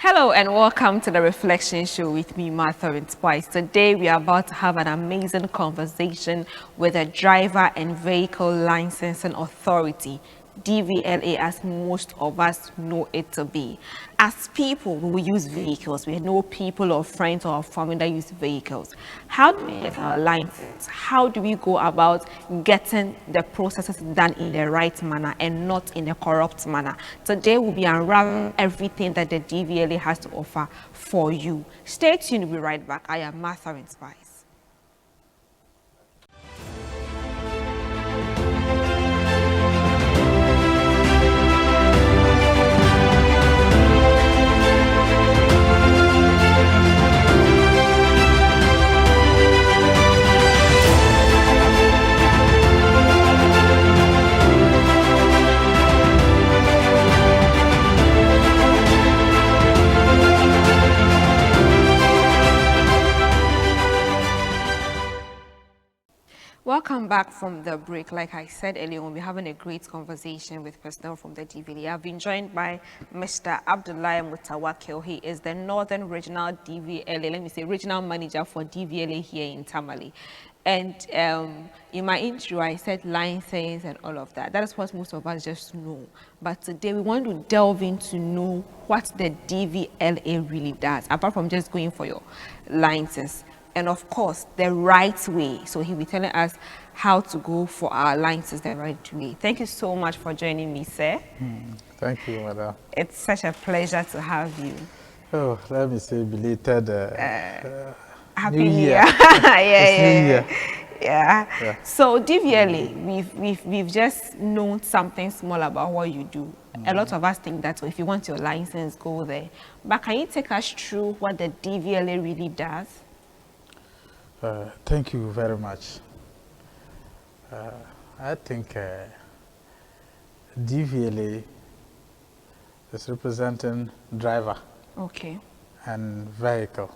Hello and welcome to the Reflection Show with me, Martha and Spice. Today we are about to have an amazing conversation with a driver and vehicle licensing authority, DVLA, as most of us know it to be. As people, we use vehicles. We know people or friends or family that use vehicles. How do we get our license? How do we go about getting the processes done in the right manner and not in a corrupt manner? Today we'll be unraveling everything that the DVLA has to offer for you. Stay tuned, we'll be right back. I am Martha and Spice. Welcome back from the break. Like I said earlier, we're having a great conversation with personnel from the DVLA. I've been joined by Mr. Abdullah Mutawakil. He is the Northern Regional DVLA, let me say, Regional Manager for DVLA here in Tamale. And in my intro, I said license and all of that. That is what most of us just know. But today, we want to delve into know what the DVLA really does, apart from just going for your license. And of course, the right way. So he'll be telling us how to go for our licenses the right way. Thank you so much for joining me, sir. Thank you, madam. It's such a pleasure to have you. Oh, let me say belated Happy New Year. Yeah. So DVLA, we've just known something small about what you do. A lot of us think that if you want your license, go there. But can you take us through what the DVLA really does? Thank you very much. I think DVLA is representing driver and vehicle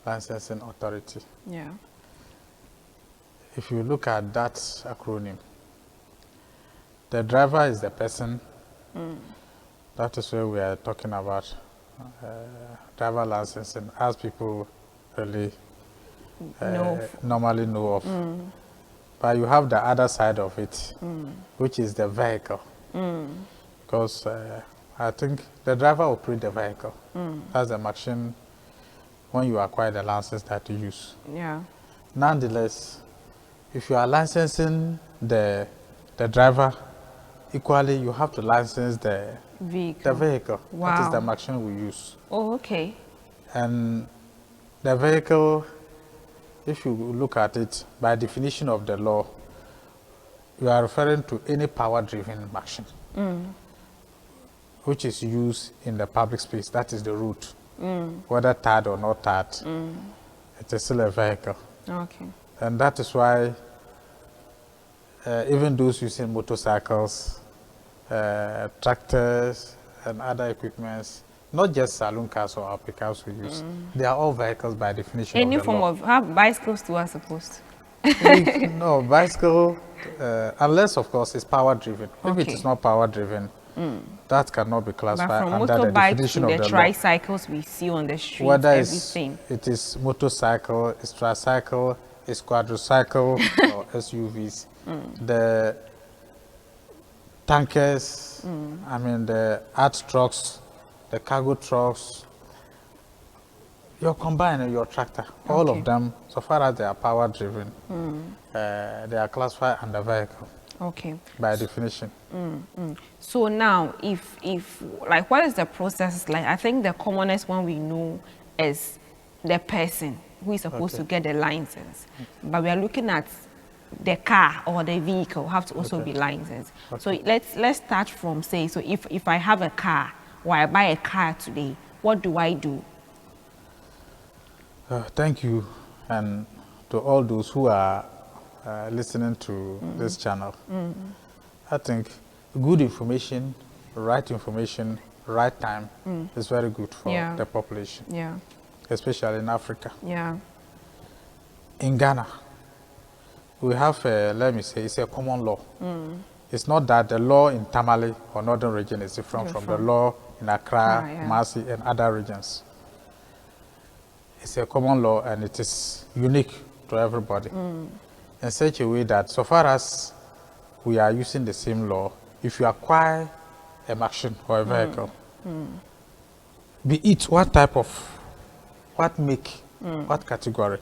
licensing authority. Yeah. If you look at that acronym, the driver is the person. That is where we are talking about driver licensing, as people really normally know of. But you have the other side of it, which is the vehicle. Because I think the driver operates the vehicle. That's the machine when you acquire the license that you use. Yeah. Nonetheless, if you are licensing the driver, equally you have to license the vehicle. Wow. That is the machine we use. Oh, okay. And the vehicle, if you look at it, by definition of the law, you are referring to any power-driven machine, which is used in the public space. That is the route. Whether tarred or not tarred, it is still a vehicle. Okay. And that is why even those using motorcycles, tractors, and other equipments, not just saloon cars or pickups we use. They are all vehicles by definition. Any of the form law. of how bicycles too are supposed No, bicycle, unless of course it's power driven. If it is not power driven, that cannot be classified under the definition of the law. tricycles we see on the streets, Whether everything. it is motorcycle, it's tricycle, it's quadricycle or SUVs, the tankers, I mean the art trucks, the cargo trucks, your combine and your tractor, all of them, so far as they are power driven, they are classified under vehicle. Okay. By definition. So now, if like, what is the process like? I think the commonest one we know is the person who is supposed to get the license, but we are looking at the car or the vehicle have to also be licensed. So let's start from say, so if I have a car or I buy a car today, what do I do? Thank you, and to all those who are listening to this channel. I think good information, right time is very good for the population. Yeah. Especially in Africa. Yeah. In Ghana, we have, let me say, it's a common law. It's not that the law in Tamale or Northern region is different from the law in Accra, yeah. Kumasi, and other regions. It's a common law and it is unique to everybody in such a way that so far as we are using the same law, if you acquire a machine or a vehicle, be it what type of, what make, what category,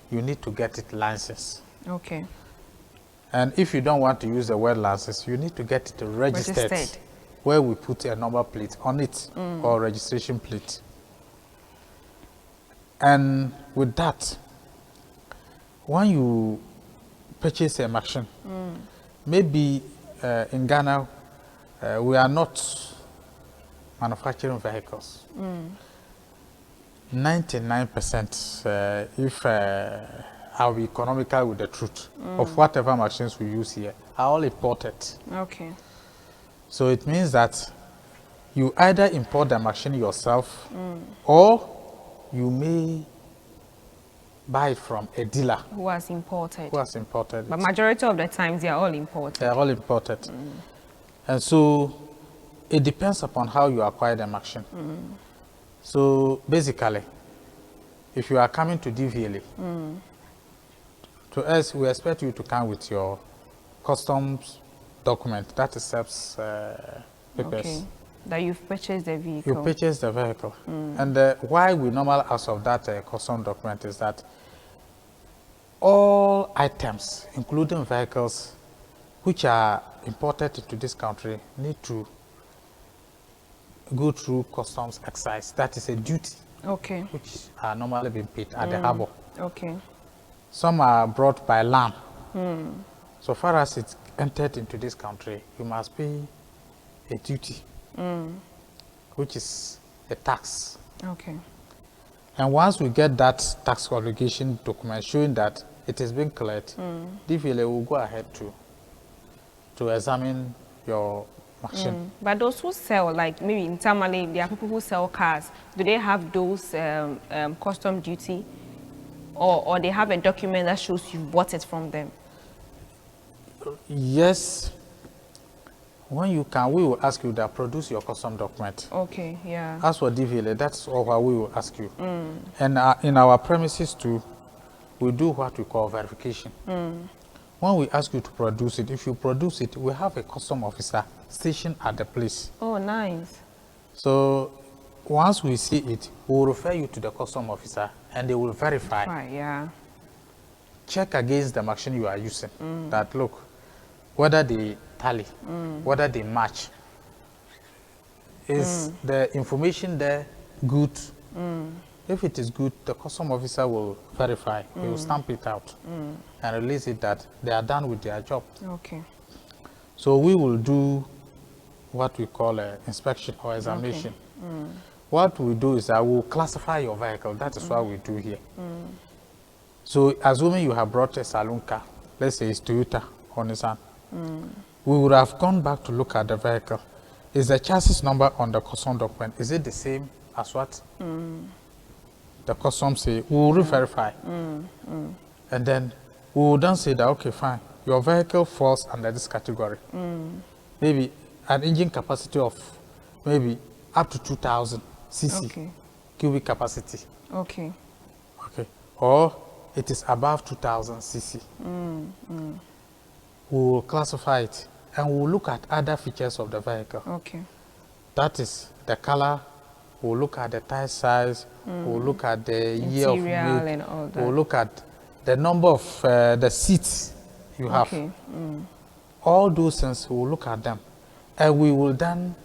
you need to get it licensed. Okay. And if you don't want to use the word license, you need to get it registered. Where we put a number plate on it or registration plate. And with that, when you purchase a machine, maybe in Ghana, we are not manufacturing vehicles. 99%, if I'll be economical with the truth, of whatever machines we use here are all imported. Okay. So it means that you either import the machine yourself or you may buy it from a dealer Who has imported? who has imported But it. majority of the times they are all imported. They are all imported. And so it depends upon how you acquire the machine. So basically, if you are coming to DVLA, to us, we expect you to come with your customs document, that accepts papers. Okay. That you've purchased the vehicle. You purchase the vehicle. And why we normally ask of that custom document is that all items, including vehicles, which are imported into this country, need to go through customs excise. That is a duty. Okay. Which are normally being paid at the harbor. Okay. Some are brought by land. So far as it's entered into this country, you must pay a duty, which is a tax. Okay. And once we get that tax obligation document showing that it has been cleared, DVLA will go ahead to examine your machine. But those who sell, like maybe in Tamale, there are people who sell cars. Do they have those custom duty, or they have a document that shows you bought it from them? Yes. When you can, we will ask you that produce your custom document. Okay, yeah. As for DVLA, that's all what we will ask you. And in our premises too, we do what we call verification. When we ask you to produce it, if you produce it, we have a custom officer stationed at the place. Oh, nice. So once we see it, we will refer you to the custom officer and they will verify. Right, yeah. Check against the machine you are using. That look, whether they tally, whether they match. Is the information there good? If it is good, the custom officer will verify. He will stamp it out and release it that they are done with their job. Okay. So we will do what we call an inspection or examination. What we do is that we will classify your vehicle. That is what we do here. So assuming you have brought a saloon car, let's say it's Toyota or Nissan, we would have gone back to look at the vehicle. Is the chassis number on the custom document, is it the same as what the custom say? We will re-verify. And then we will then say that, okay, fine, your vehicle falls under this category. Maybe an engine capacity of maybe up to 2,000 cc cubic capacity. Okay. Okay. Or it is above 2,000 cc. We will classify it and we will look at other features of the vehicle. Okay. That is the color, we'll look at the tire size, we'll look at the year of make, and all that. we'll look at the number of the seats you have. Okay. All those things, we'll look at them. And we will then,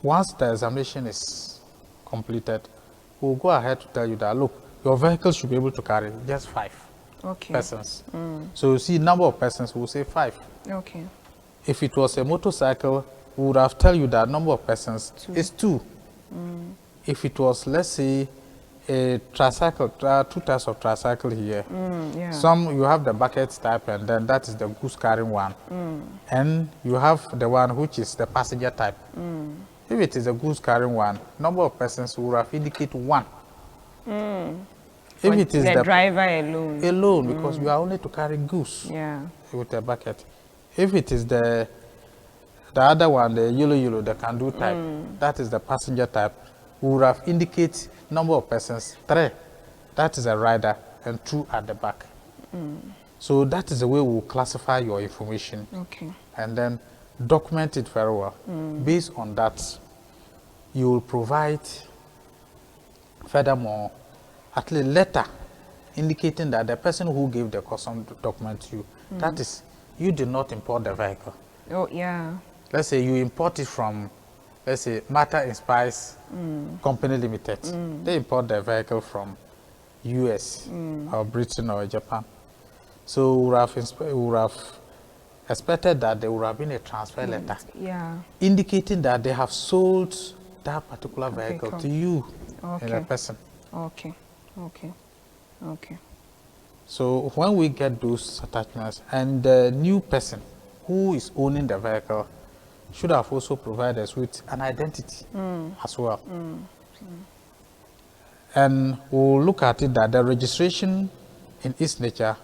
once the examination is completed, we'll go ahead to tell you that, look, your vehicle should be able to carry just 5 persons. So you see number of persons, we'll say 5. Okay. If it was a motorcycle, we would have tell you that number of persons is 2. If it was, let's say, a tricycle, 2 types of tricycle here. Yeah. Some you have the bucket type, and then that is the goods carrying one. And you have the one which is the passenger type. If it is a goods carrying one, number of persons will have indicate 1. If it is the driver alone. Because you are only to carry goods Yeah. with a bucket. If it is the The other one, the yellow, the can-do type, that is the passenger type. We would have indicate number of persons, 3. That is a rider, and 2 at the back. So that is the way we'll classify your information. Okay. And then document it very well. Based on that, you will provide, furthermore, at least letter indicating that the person who gave the custom document to you, that is, you did not import the vehicle. Oh, yeah. Let's say you import it from, let's say, Matter in Spice Company Limited. They import the vehicle from US or Britain or Japan. So we would have expected that there would have been a transfer letter indicating that they have sold that particular vehicle to you and a person. Okay. So when we get those attachments, and the new person who is owning the vehicle should have also provided us with an identity as well. And we'll look at it that the registration in its nature,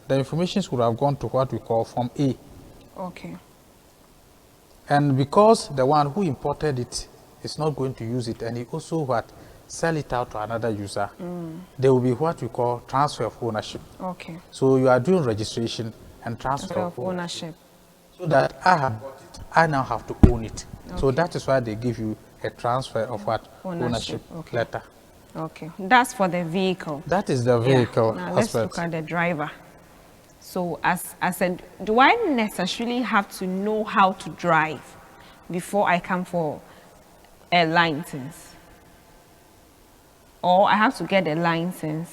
the information would have gone to what we call Form A. Okay. And because the one who imported it is not going to use it, and he also sell it out to another user, there will be what we call transfer of ownership. Okay. So you are doing registration and transfer of ownership. So that I have bought it, I now have to own it. Okay. So that is why they give you a transfer of what? Ownership letter. Okay. That's for the vehicle. That is the vehicle Now aspect. let's look at the driver. So as I said, do I necessarily have to know how to drive before I come for a license? Or I have to get a license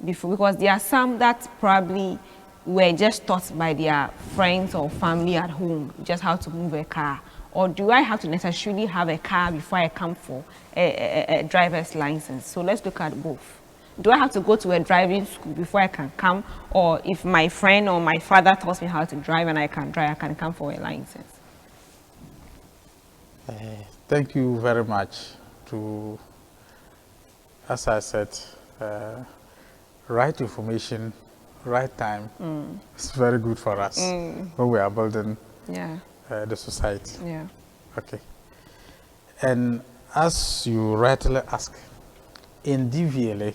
before, because there are some that probably were just taught by their friends or family at home just how to move a car. Or do I have to necessarily have a car before I come for a driver's license? So let's look at both. Do I have to go to a driving school before I can come? Or if my friend or my father taught me how to drive and I can drive, I can come for a license? Thank you very much. As I said, right information, right time is very good for us when we are building the society. Yeah. Okay. And as you rightly ask, in DVLA,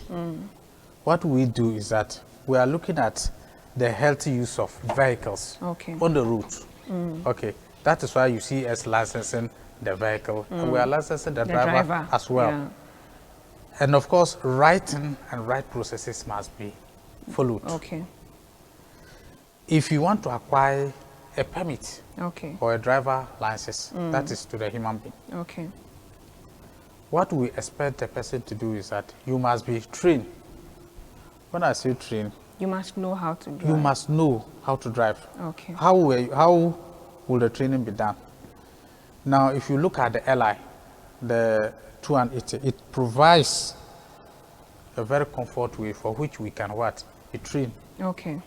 what we do is that we are looking at the healthy use of vehicles on the route. Okay. That is why you see us licensing the vehicle, and we are licensing the driver as well. Yeah. And of course, writing and right processes must be followed. Okay. If you want to acquire a permit or a driver license, that is to the human being. Okay. What we expect the person to do is that you must be trained. When I say trained, you must know how to drive. You must know how to drive. Okay. How will the training be done? Now, if you look at the LI, the 280, it provides a very comfort way for which we can be trained. Okay.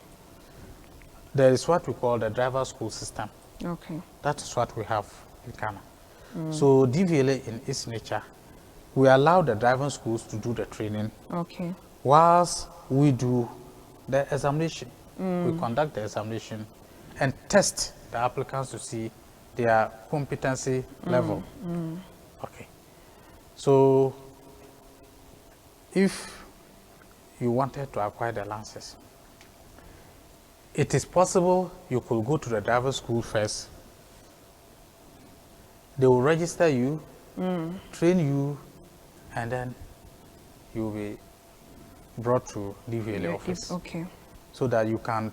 There is what we call the driver school system. Okay. That is what we have in Ghana. So DVLA in its nature, we allow the driving schools to do the training. Okay. Whilst we do the examination. We conduct the examination and test the applicants to see their competency level. Okay. So if you wanted to acquire the license, it is possible you could go to the driver's school first. They will register you, train you, and then you will be brought to DVLA office. Okay. So that you can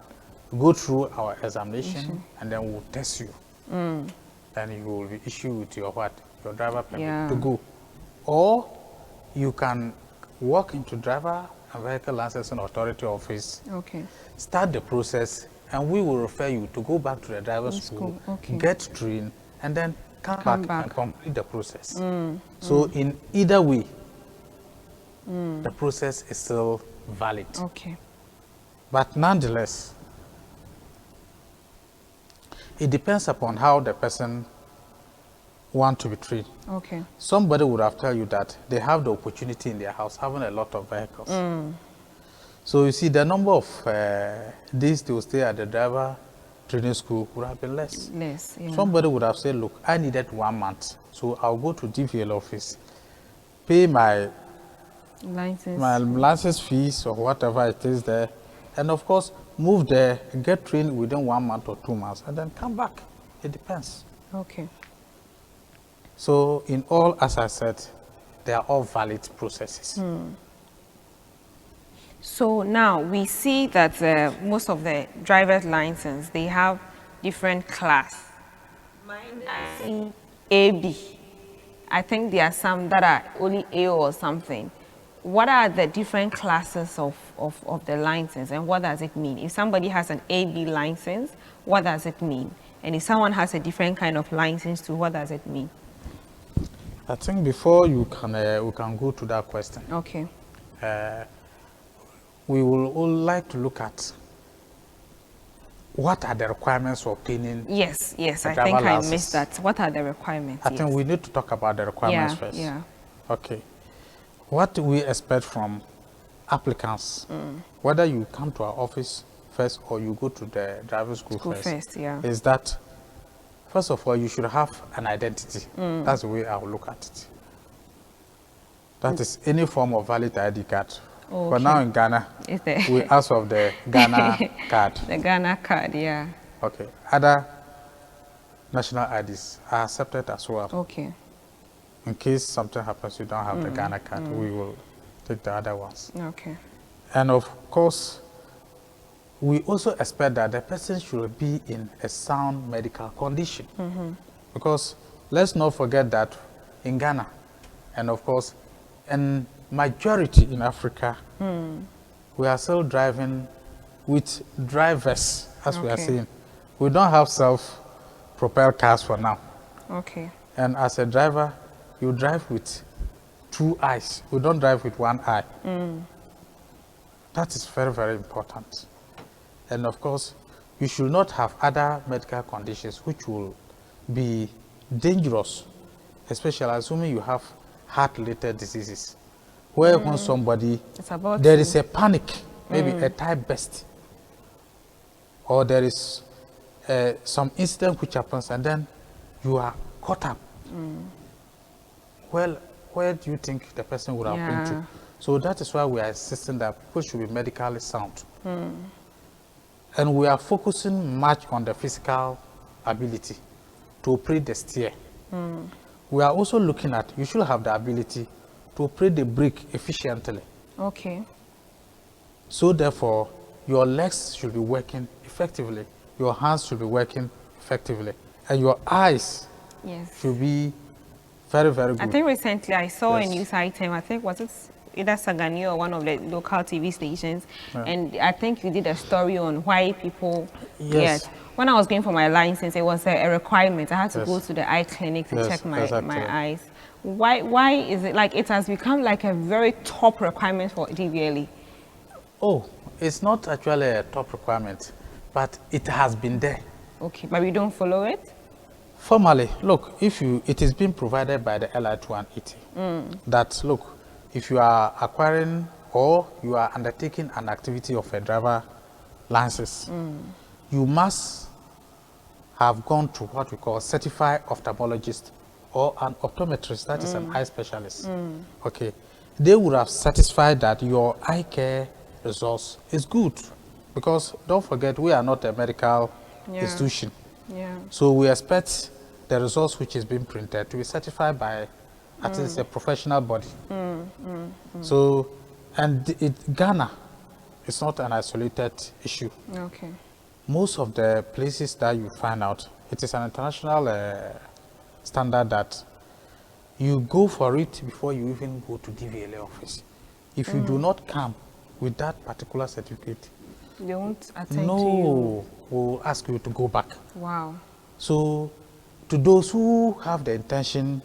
go through our examination and then we'll test you. Then you will be issued with your driver permit to go. Or you can walk into driver and vehicle licensing authority office, start the process, and we will refer you to go back to the driver's school, get trained, and then come back and complete the process. So in either way, the process is still valid. Okay. But nonetheless, it depends upon how the person wants to be treated. Okay. Somebody would have told you that they have the opportunity in their house having a lot of vehicles. So you see the number of days they will stay at the driver training school would have been less. Less, yeah. Somebody would have said, look, I needed 1 month, so I'll go to DVL office, pay my license fees or whatever it is there, and of course, move there, get trained within 1 month or 2 months, and then come back. It depends. Okay. So in all, as I said, they are all valid processes. So now we see that most of the driver's license, they have different class. Mine is AB. I think there are some that are only A or something. What are the different classes of the license, and what does it mean? If somebody has an AB license, what does it mean? And if someone has a different kind of license too, what does it mean? I think before you can, we can go to that question. Okay. We will all like to look at what are the requirements for obtaining. Yes, I think I missed that. What are the requirements? I think we need to talk about the requirements first. Yeah. Okay. What do we expect from applicants, whether you come to our office first or you go to the driver's school first, is that, first of all, you should have an identity. That's the way I will look at it. That is any form of valid ID card. Okay. For now in Ghana, we ask of the Ghana card. The Ghana card, yeah. Okay. Other national IDs are accepted as well. Okay. In case something happens, you don't have the Ghana card, we will take the other ones. Okay. And of course, we also expect that the person should be in a sound medical condition. Because let's not forget that in Ghana, and of course, in majority in Africa, we are still driving with drivers, as we are saying. We don't have self-propelled cars for now. Okay. And as a driver, you drive with 2 eyes. We don't drive with 1 eye. That is very, very important. And of course, you should not have other medical conditions which will be dangerous, especially assuming you have heart-related diseases, where when somebody, there is a panic, maybe a type burst, or there is some incident which happens and then you are caught up. Well, where do you think the person would have been to? So that is why we are insisting that people should be medically sound. And we are focusing much on the physical ability to operate the steer. We are also looking at, you should have the ability to operate the brake efficiently. Okay. So therefore, your legs should be working effectively, your hands should be working effectively, and your eyes should be very, very good. I think recently I saw a news item, I think was it either Sagani or one of the local TV stations, and I think you did a story on why people, when I was going for my license, it was a requirement. I had to go to the eye clinic to check my eyes. Why is it like it has become like a very top requirement for DVLA? Oh, it's not actually a top requirement, but it has been there. Okay, but we don't follow it? Formally, look, it is being provided by the LI-280 that, look, if you are acquiring or you are undertaking an activity of a driver license, you must have gone to what we call certified ophthalmologist or an optometrist, that is an eye specialist. Okay, they would have satisfied that your eye care resource is good, because don't forget, we are not a medical institution. So we expect the resource which is being printed to be certified by at least a professional body. So, and Ghana is not an isolated issue. Okay. Most of the places that you find out, it is an international standard that you go for it before you even go to DVLA office. If you do not come with that particular certificate, they won't attend to you. We'll ask you to go back. Wow. So, to those who have the intention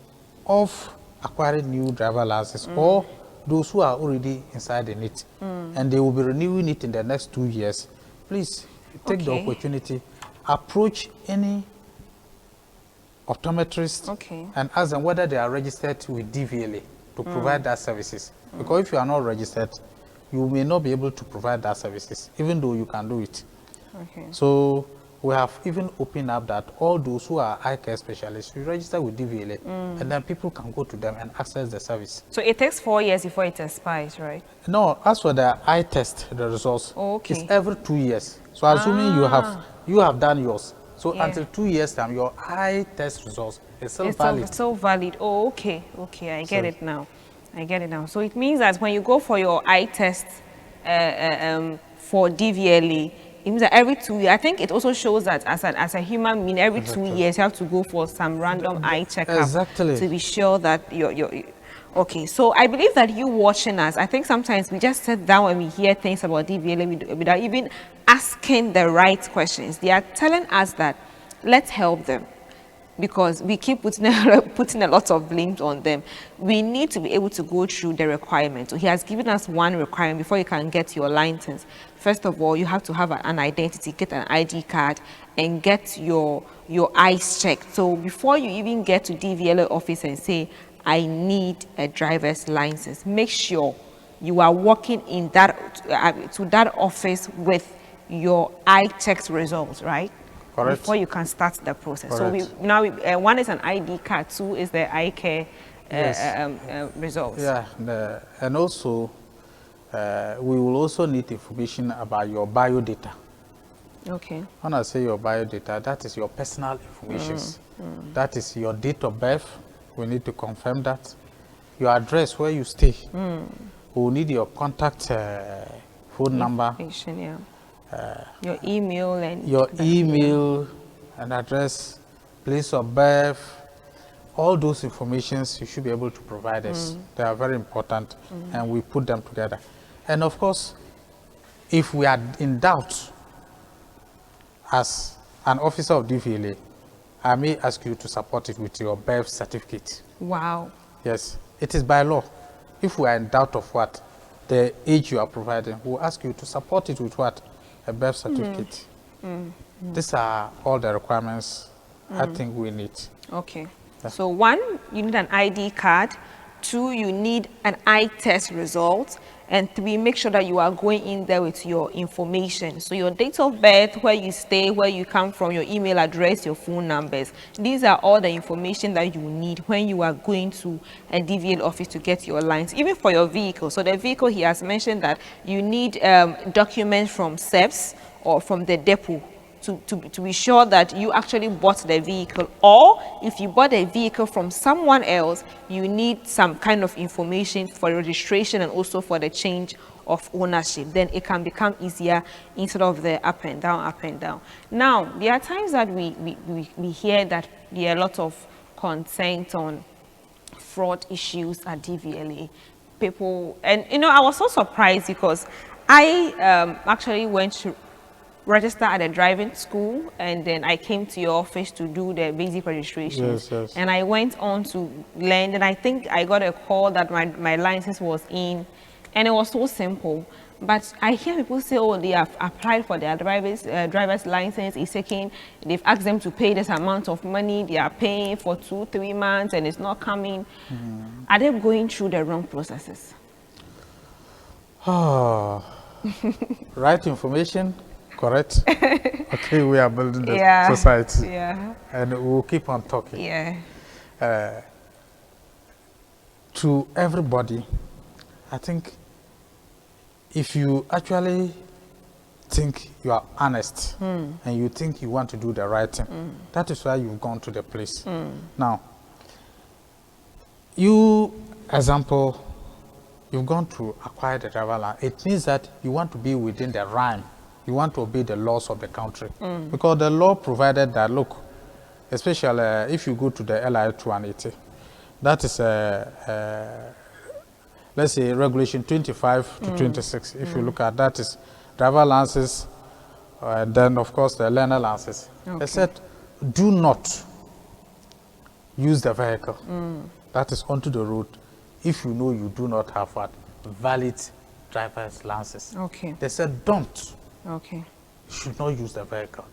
of acquiring new driver license, or those who are already inside in it, and they will be renewing it in the next 2 years, please take the opportunity, approach any optometrist and ask them whether they are registered with DVLA to provide that services. Because if you are not registered, you may not be able to provide that services, even though you can do it. So we have even opened up that all those who are eye care specialists, we register with DVLA, and then people can go to them and access the service. So it takes 4 years before it expires, right? No, as for the eye test, the results, Okay. it's every 2 years. So assuming you have done yours, so Yeah. until 2 years time, your eye test results is still It's valid. still valid. Oh, okay. Okay, I get it now. I get it now. So it means that when you go for your eye test for DVLA, it means that every 2 years, I think it also shows that as a human being, every 2 years you have to go for some random eye checkup Exactly. to be sure that you're okay. So I believe that you watching us, I think sometimes we just sit down and we hear things about DVLA without even asking the right questions. They are telling us that let's help them, because we keep putting a lot of blames on them. We need to be able to go through the requirements. So he has given us one requirement before you can get your license. First of all, you have to have an identity, get an ID card, and get your eyes checked. So before you even get to DVLA office and say, I need a driver's license, make sure you are walking in that to that office with your eye test results, right? Correct. Before you can start the process. Correct. So now one is an ID card, two is the eye care results. Yeah, and also we will also need information about your biodata. Okay. When I say your biodata, that is your personal information. That is your date of birth. We need to confirm that. Your address, where you stay. We will need your contact phone number. Yeah. Your email and your email and address, place of birth, all those informations you should be able to provide us. They are very important, and we put them together. And of course, if we are in doubt as an officer of DVLA, I may ask you to support it with your birth certificate. Wow. Yes, it is by law. If we are in doubt of what the age you are providing, we'll ask you to support it with what? A birth certificate. These are all the requirements I think we need. Okay. So 1, you need an ID card. 2, you need an eye test result. And 3, make sure that you are going in there with your information. So your date of birth, where you stay, where you come from, your email address, your phone numbers. These are all the information that you need when you are going to a DVL office to get your license, even for your vehicle. So the vehicle, he has mentioned that you need documents from SEPS or from the depot to be sure that you actually bought the vehicle, or if you bought a vehicle from someone else, you need some kind of information for registration and also for the change of ownership. Then it can become easier instead of the up and down, up and down. Now, there are times that we hear that there are a lot of concerns on fraud issues at DVLA. People, and you know, I was so surprised because I actually went to register at a driving school, and then I came to your office to do the basic registration. Yes, yes. And I went on to learn, and I think I got a call that my license was in, and it was so simple. But I hear people say, oh, they have applied for their driver's license, it's taking, they've asked them to pay this amount of money, they are paying for 2-3 months and it's not coming. Are they going through the wrong processes? Right information. Correct. Okay, we are building the society. Yeah. And we'll keep on talking. Yeah. To everybody, I think if you actually think you are honest and you think you want to do the right thing, that is why you've gone to the place. Now, example, you've gone to acquire the driver license. It means that you want to be within the rhyme. You want to obey the laws of the country. Because the law provided that, look, especially if you go to the LI 280, that is, let's say, regulation 25 to 26. If you look at that, is driver licenses, and then, of course, the learner licenses. They said, do not use the vehicle that is onto the road if you know you do not have what? Valid driver's license. Okay. They said, don't. Okay. You should not use the vehicle.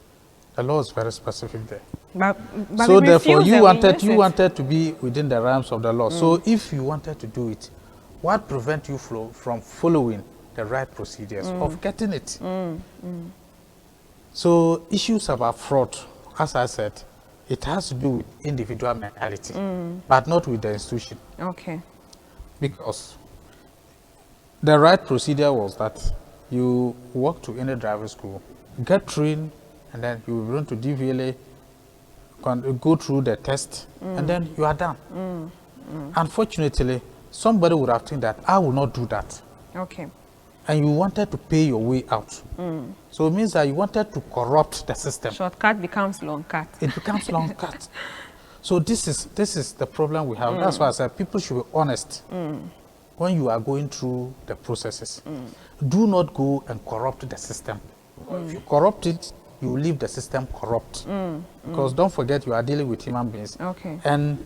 The law is very specific there. But so therefore, you wanted to be within the realms of the law. So if you wanted to do it, what prevents you from following the right procedures of getting it? So issues about fraud, as I said, it has to do with individual mentality, but not with the institution. Okay. Because the right procedure was that you walk to any driving school, get trained, and then you run to DVLA, go through the test, and then you are done. Unfortunately, somebody would have think that I will not do that. Okay. And you wanted to pay your way out. So it means that you wanted to corrupt the system. Shortcut becomes long cut. It becomes long cut. So this is the problem we have. That's why I said people should be honest when you are going through the processes. Do not go and corrupt the system. If you corrupt it, you leave the system corrupt. Because don't forget, you are dealing with human beings. Okay. And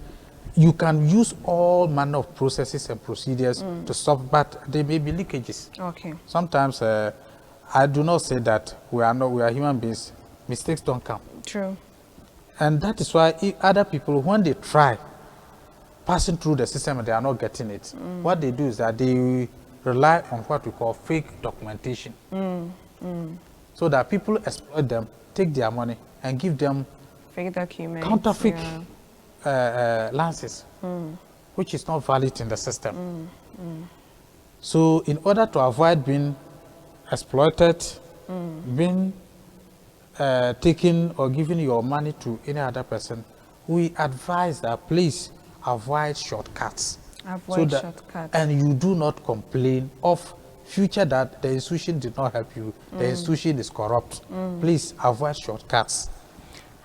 you can use all manner of processes and procedures to stop, but there may be leakages. Okay. Sometimes I do not say that we are human beings. Mistakes don't come. True. And that is why other people, when they try passing through the system and they are not getting it, what they do is that they rely on what we call fake documentation. So that people exploit them, take their money, and give them Fake documents. counterfeit lances, which is not valid in the system. So in order to avoid being exploited, being taken or giving your money to any other person, we advise that please avoid shortcuts. Avoid shortcuts. And you do not complain of future that the institution did not help you, the institution is corrupt. Please avoid shortcuts.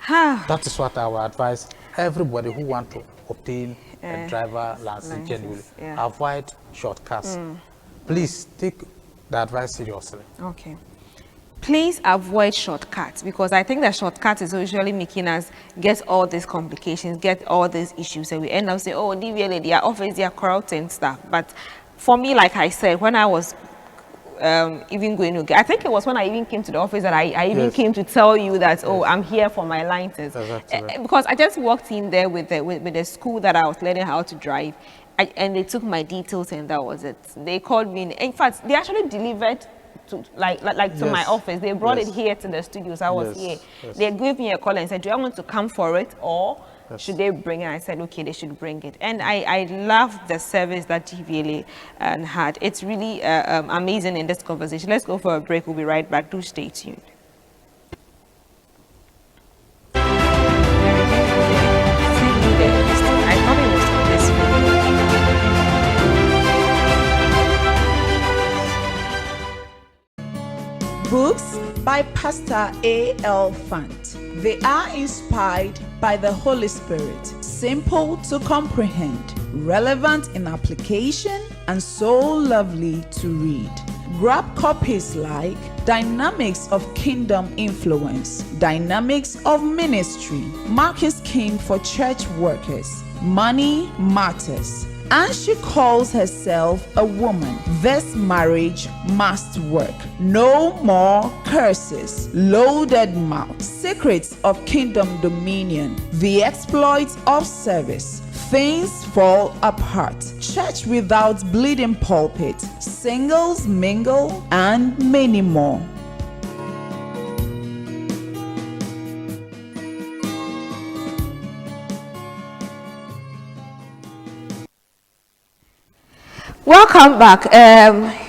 That is what I would advise everybody who want to obtain a driver license genuinely. Avoid shortcuts. Please take the advice seriously. Okay. Please avoid shortcuts, because I think that shortcut is usually making us get all these complications, get all these issues, and we end up saying, oh, DVLA, their office, they are corrupt and stuff. But for me, like I said, when I was even going to, I think it was when I even came to the office that I even came to tell you that, oh, I'm here for my license. Exactly. Because I just walked in there with the school that I was learning how to drive, and they took my details, and that was it. They called me. In fact, they actually delivered to to my office. They brought it here to the studios. I was here. They gave me a call and said, do I want to come for it, or should they bring it? I said, okay, they should bring it. And I love the service that DVLA had. It's really amazing in this conversation. Let's go for a break. We'll be right back. Do stay tuned. I thought it was this way. Books by Pastor A.L. Fant. They are inspired by the Holy Spirit, simple to comprehend, relevant in application, and so lovely to read. Grab copies like Dynamics of Kingdom Influence, Dynamics of Ministry, Mark is King for Church Workers, Money Matters, and she calls herself a woman. This marriage must work. No more curses. Loaded mouth. Secrets of kingdom dominion. The exploits of service. Things fall apart. Church without bleeding pulpit. Singles mingle, and many more. Welcome back.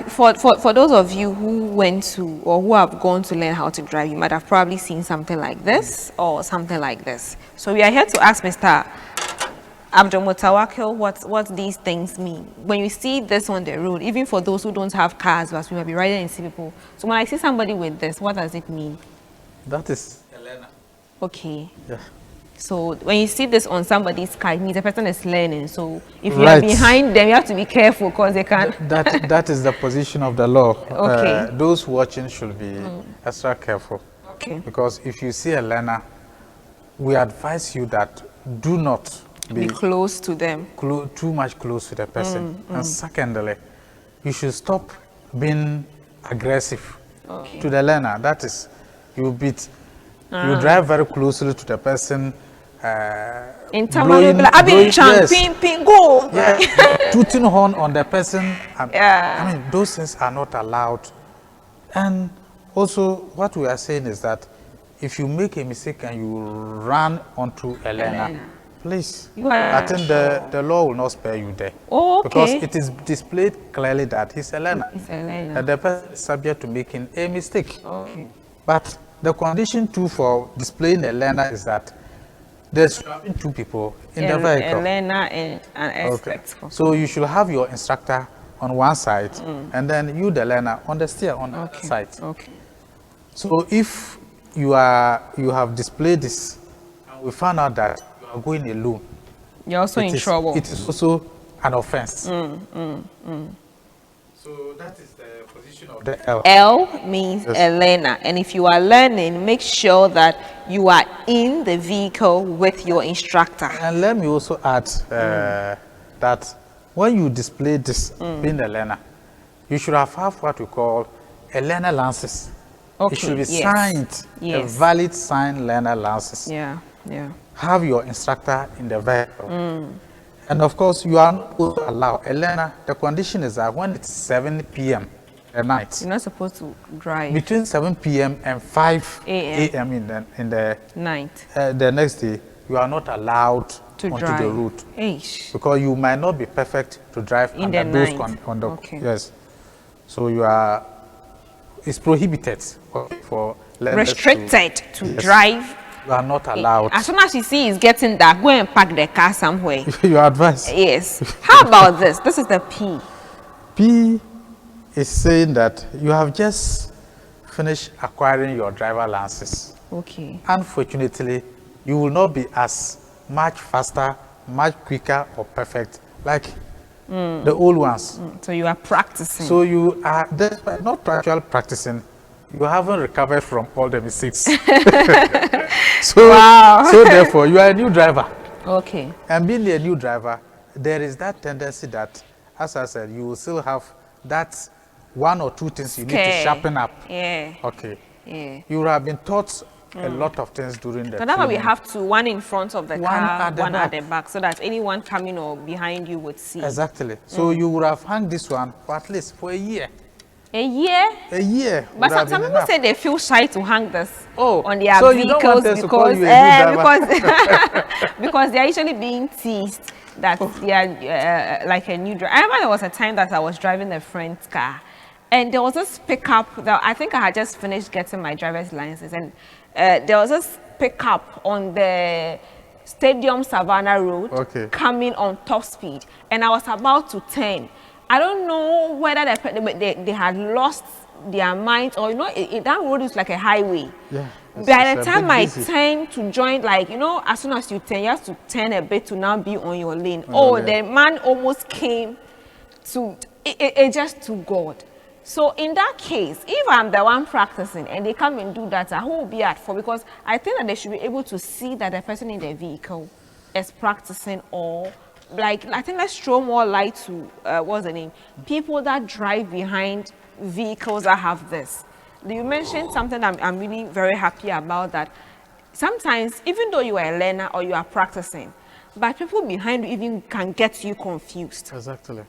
For those of you who went to or who have gone to learn how to drive, you might have probably seen something like this or something like this. So we are here to ask Mr. Abdul what these things mean. When you see this on the road, even for those who don't have cars, as we might be riding and see people. So when I see somebody with this, what does it mean? That is Helena. Okay. Yeah. So when you see this on somebody's car, it means the person is learning. So if you are behind them, you have to be careful because they can. That is the position of the law. Okay. Those watching should be extra careful. Okay. Because if you see a learner, we advise you that do not be close to them. Too much close to the person. And secondly, you should stop being aggressive to the learner. That is, you beat. You drive very closely to the person. In time, I've been champing, go. Yeah, tooting horn on the person. I mean, those things are not allowed. And also, what we are saying is that if you make a mistake and you run onto Elena, please, You are I think the law will not spare you there. Oh, okay. Because it is displayed clearly that he's Elena. It's Elena. And the person is subject to making a mistake. Okay. But the condition too for displaying Elena is that there's two people in the vehicle. Elena and an Okay. expert. So you should have your instructor on one side and then you, the learner, on the steer on the other side. Okay. So if you have displayed this, and we found out that you are going alone, You're also in trouble. It is also an offense. So that is the position of the L. L means Elena, and if you are learning, make sure that you are in the vehicle with your instructor. And let me also add that when you display this being a learner, you should have what we call a learner license. Okay. It should be yes. signed, a Yes. valid signed learner license. Yeah. Yeah. Have your instructor in the vehicle. And of course, you are not supposed to allow a learner. The condition is that when it's 7 p.m. at night, You're not supposed to drive between 7 p.m. and 5 A.M. in the night the next day, you are not allowed to onto drive. the road Eish. because you might not be perfect to drive In under the those night. Okay. Yes, so it's prohibited for learners Restricted to yes. drive. You are not allowed. As soon as you see it's getting dark, go and park the car somewhere. You are advised. Yes. How about this? This is the P. P is saying that you have just finished acquiring your driver license. Okay. Unfortunately, you will not be as much faster, much quicker or perfect like the old ones. So you are practicing. So you are, despite not actually practicing, you haven't recovered from all the mistakes. So therefore, you are a new driver. Okay. And being a new driver, there is that tendency that, as I said, you will still have that one or two things you need to sharpen up. Yeah. Okay. Yeah. You will have been taught a lot of things during the So that's why we training. have one in front of the One car, at the one back. at the back, so that anyone coming or behind you would see. Exactly. So you would have hung this one for at least for a year. A year? A year. But would have some been people enough. say they feel shy to hang this on their so you don't vehicles want us to call because you a new driver? because they are usually being teased that they are like a new driver. I remember there was a time that I was driving a friend's car, and there was this pickup that I think I had just finished getting my driver's license, and there was this pickup on the Stadium Savannah Road coming on top speed, and I was about to turn. I don't know whether they had lost their minds or, that road is like a highway. Yeah. By the time I turn to join, like, as soon as you turn, you have to turn a bit to now be on your lane. The man almost came to, it just to God. So in that case, if I'm the one practicing and they come and do that, who will be at fault? Because I think that they should be able to see that the person in the vehicle is practicing, or like, I think let's throw more light to what's the name? People that drive behind vehicles that have this. You mentioned something I'm really very happy about, that sometimes even though you are a learner or you are practicing, but people behind you even can get you confused. Exactly.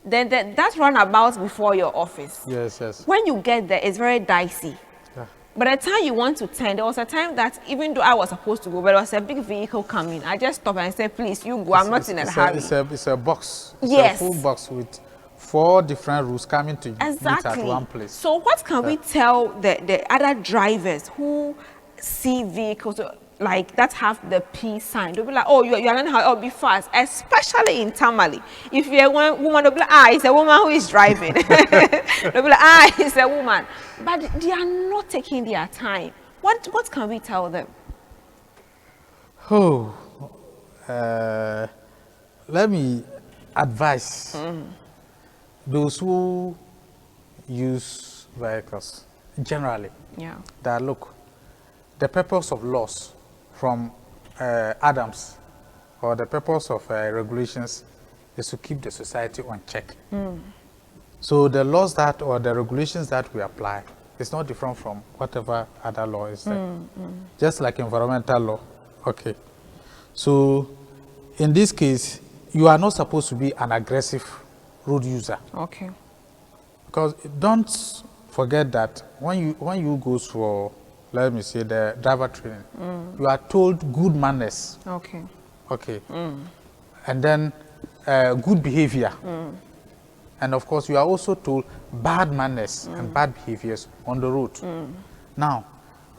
Then that runabout before your office. Yes, yes. When you get there, it's very dicey. Yeah. By the time you want to turn, there was a time that even though I was supposed to go, but there was a big vehicle coming. I just stopped and said, please, you go. I'm not in a hurry. It's a box. It's Yes. a full box with 4 different routes coming to meet Exactly. at one place. So what can we tell the other drivers who see vehicles like that have the P sign? They'll be like, oh, you're learning how to be fast, especially in Tamale. If you're a woman, they'll be like, it's a woman who is driving. They'll be like, it's a woman. But they are not taking their time. What can we tell them? Oh, let me advise those who use vehicles generally that look, the purpose of laws from Adams, or the purpose of regulations, is to keep the society on check. So the laws that, or the regulations that we apply, is not different from whatever other law is there. Just like environmental law. Okay. So in this case, you are not supposed to be an aggressive road user. Okay. Because don't forget that when you go for let me say, the driver training, you are told good manners. Okay. Okay. And then good behavior. And of course, you are also told bad manners and bad behaviors on the road. Now,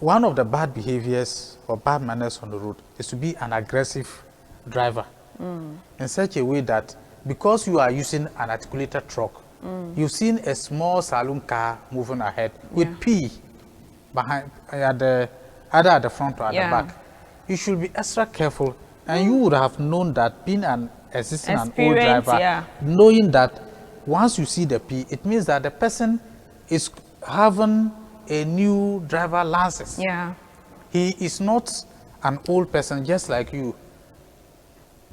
one of the bad behaviors or bad manners on the road is to be an aggressive driver in such a way that because you are using an articulated truck, you've seen a small saloon car moving ahead with P behind, either at the front or at the back. You should be extra careful, and you would have known that being an existing an old driver, knowing that once you see the P, it means that the person is having a new driver license. He is not an old person just like you.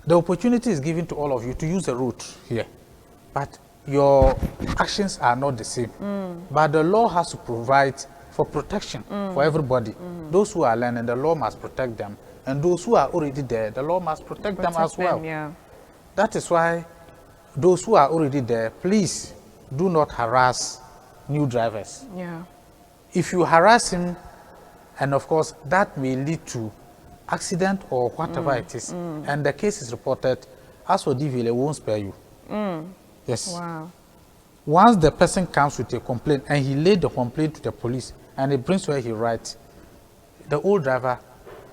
The opportunity is given to all of you to use the road here, but your actions are not the same. But the law has to provide for protection for everybody. Those who are learning, the law must protect them. And those who are already there, the law must protect them as well. That is why those who are already there, please do not harass new drivers. If you harass him, and of course, that may lead to accident or whatever it is, and the case is reported, as for DVLA, won't spare you. Yes. Once the person comes with a complaint and he laid the complaint to the police and it brings where he writes, the old driver,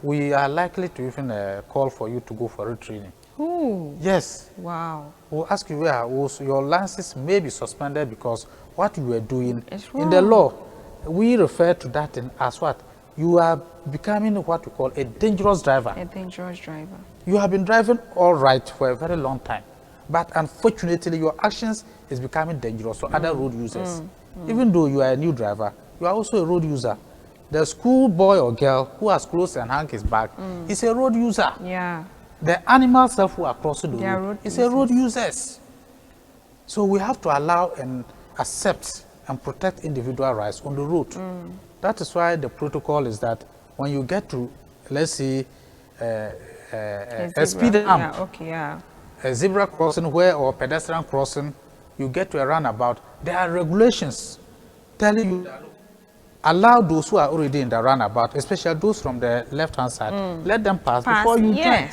we are likely to even call for you to go for retraining. Yes. We'll ask you where your license may be suspended because what you were doing in the law, we refer to that as what? You are becoming what we call a dangerous driver. You have been driving all right for a very long time, but unfortunately your actions is becoming dangerous for other road users. Even though you are a new driver, you are also a road user. The school boy or girl who has clothes and hang his bag is a road user. The animal self who are crossing the road is a road users. So we have to allow and accept and protect individual rights on the road. That is why the protocol is that when you get to, let's say, a speed hump, a zebra crossing or pedestrian crossing, you get to a roundabout, there are regulations telling you that allow those who are already in the roundabout, especially those from the left-hand side, let them pass before you turn.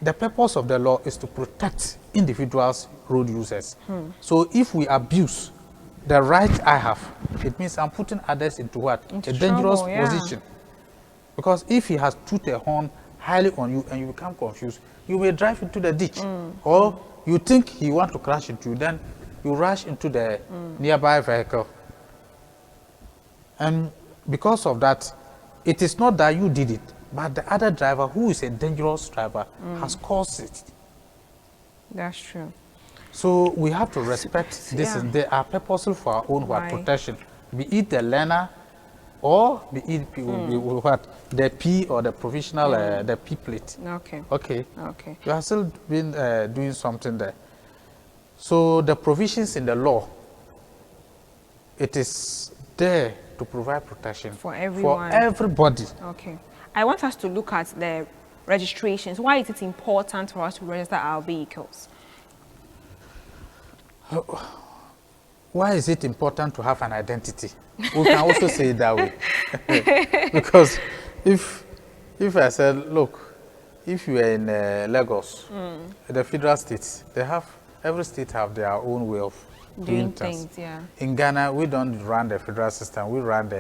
The purpose of the law is to protect individuals, road users. So if we abuse the right I have, it means I'm putting others into what? A dangerous position. Because if he has toot a horn highly on you and you become confused, you may drive into the ditch. Or you think he wants to crash into you, then you rush into the nearby vehicle. And because of that, it is not that you did it, but the other driver, who is a dangerous driver, has caused it. That's true. So we have to respect this, and they are purposeful for our own protection. Be it the learner, or be it what the P or the provisional, the P plate. Okay. You have still been doing something there. So the provisions in the law, it is there to provide protection for everyone, for everybody. I want us to look at the registrations. Why is it important for us to register our vehicles? Why is it important to have an identity? We can also say it that way. Because if I said, look, if you are in Lagos, the federal states, every state have their own way of doing things. In Ghana, we don't run the federal system, we run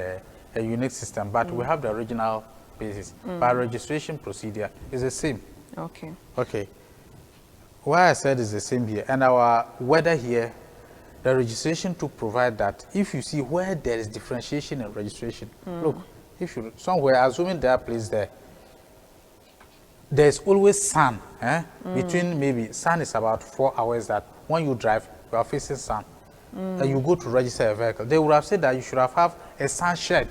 a unique system, but we have the regional basis. But registration procedure is the same. Okay. Why I said it's the same here, and our weather here, the registration to provide that if you see where there is differentiation in registration, look, if you somewhere, assuming there are places there's always sun, between maybe sun is about 4 hours that when you drive, you are facing sun. And you go to register a vehicle. They would have said that you should have a sun shade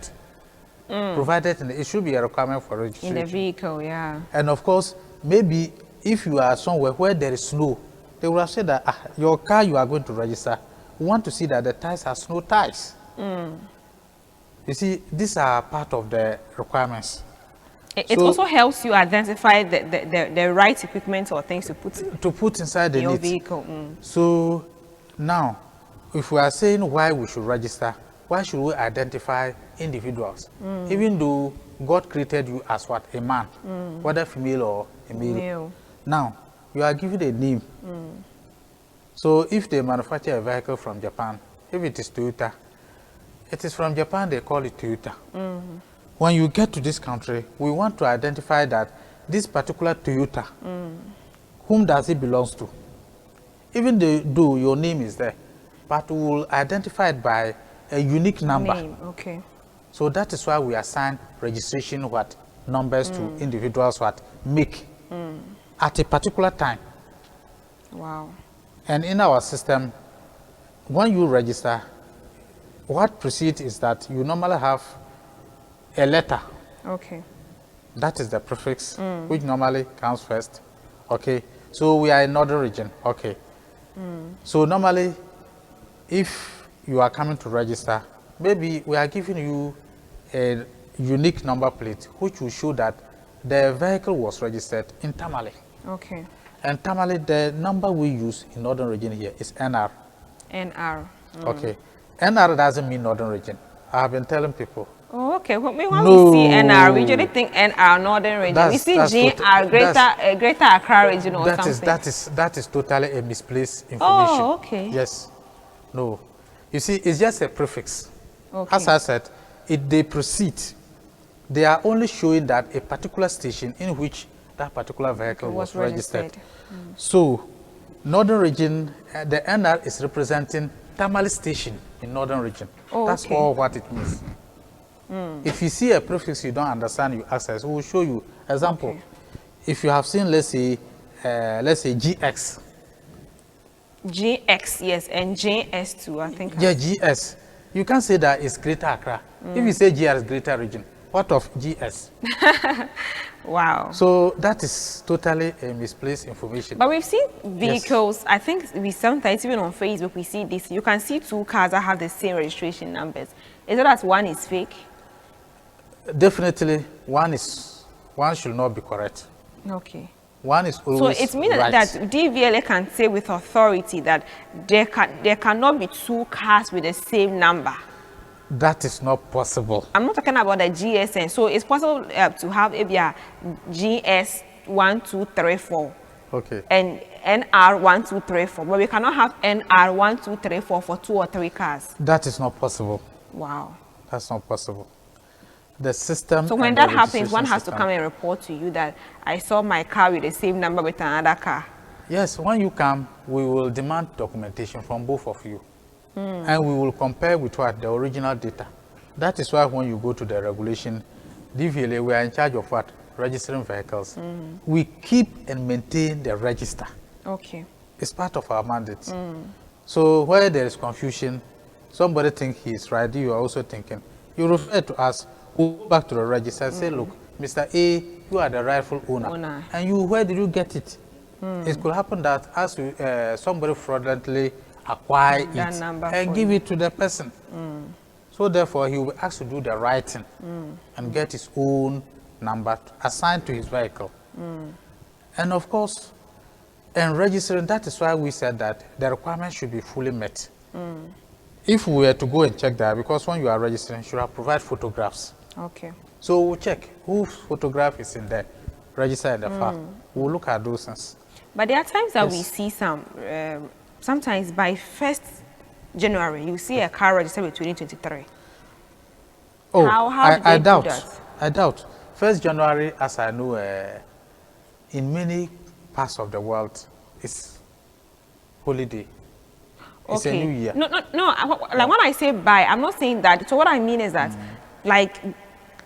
provided, and it should be a requirement for registration. In the vehicle, And of course, maybe if you are somewhere where there is snow, they would have said that your car you are going to register, we want to see that the tires are snow tires. You see, these are part of the requirements. It also helps you identify the right equipment or things to put inside your vehicle. So now, if we are saying why we should register, why should we identify individuals? Even though God created you as what? A man, whether female or a male. Now, you are given a name. So if they manufacture a vehicle from Japan, if it is Toyota, it is from Japan, they call it Toyota. When you get to this country, we want to identify that this particular Toyota, whom does it belong to? Even though your name is there, but we will identify it by a unique number. Okay. So that is why we assign registration what numbers to individuals what make at a particular time. Wow. And in our system, when you register, what precedes is that you normally have a letter. Okay. That is the prefix, which normally comes first. Okay. So we are in northern region. Okay. So normally, if you are coming to register, maybe we are giving you a unique number plate, which will show that the vehicle was registered in Tamale. Okay. And Tamale, the number we use in northern region here is NR. NR. Okay. NR doesn't mean northern region. I have been telling people. Oh, okay. Well, when we see NR, we usually think NR, northern region. We see GR, greater Accra region or something. That is totally a misplaced information. Oh, okay. Yes. No. You see, it's just a prefix. Okay. As I said, they proceed. They are only showing that a particular station in which that particular vehicle was registered. So, northern region, the NR is representing Tamale station in northern region. Oh, that's okay. all what it means. If you see a prefix you don't understand, you ask us. We will show you. Example, if you have seen, let's say GX. GX, yes, and JS too, I think. Yeah, GS. You can't say that it's Greater Accra. If you say GR is Greater Region, what of GS? Wow. So that is totally a misplaced information. But we've seen vehicles, I think we sometimes, even on Facebook, we see this. You can see two cars that have the same registration numbers. Is it that one is fake? Definitely, one should not be correct. Okay. One is always so it means right. that DVLA can say with authority that there cannot be two cars with the same number. That is not possible. I'm not talking about the GSN. So it's possible to have maybe a GS 1234. Okay. And NR 1234, but we cannot have NR 1234 for 2 or 3 cars. That is not possible. Wow. That's not possible. The system. So when that happens, one has to come and report to you that I saw my car with the same number with another car. Yes, when you come, we will demand documentation from both of you. And we will compare with what? The original data. That is why when you go to the regulation, DVLA, we are in charge of what? Registering vehicles. We keep and maintain the register. Okay. It's part of our mandate. So where there is confusion, somebody thinks he's right, you are also thinking. You refer to us, we'll go back to the register and say, look, Mr. A, you are the rightful owner. And you, where did you get it? It could happen that as somebody fraudulently acquire it and give it to the person. So therefore, he will be asked to do the right thing and get his own number assigned to his vehicle. And of course, in registering, that is why we said that the requirements should be fully met. If we were to go and check that, because when you are registering, you should have provide photographs. Okay. So we'll check whose photograph is in there, register in the file. We'll look at those things. But there are times that we see some, sometimes by 1st January, you see a car registered with 2023. Oh, how I do doubt. that? I doubt. 1st January, as I know, in many parts of the world, it's holiday. It's a new year. No. Like when I say by, I'm not saying that. So what I mean is that, like,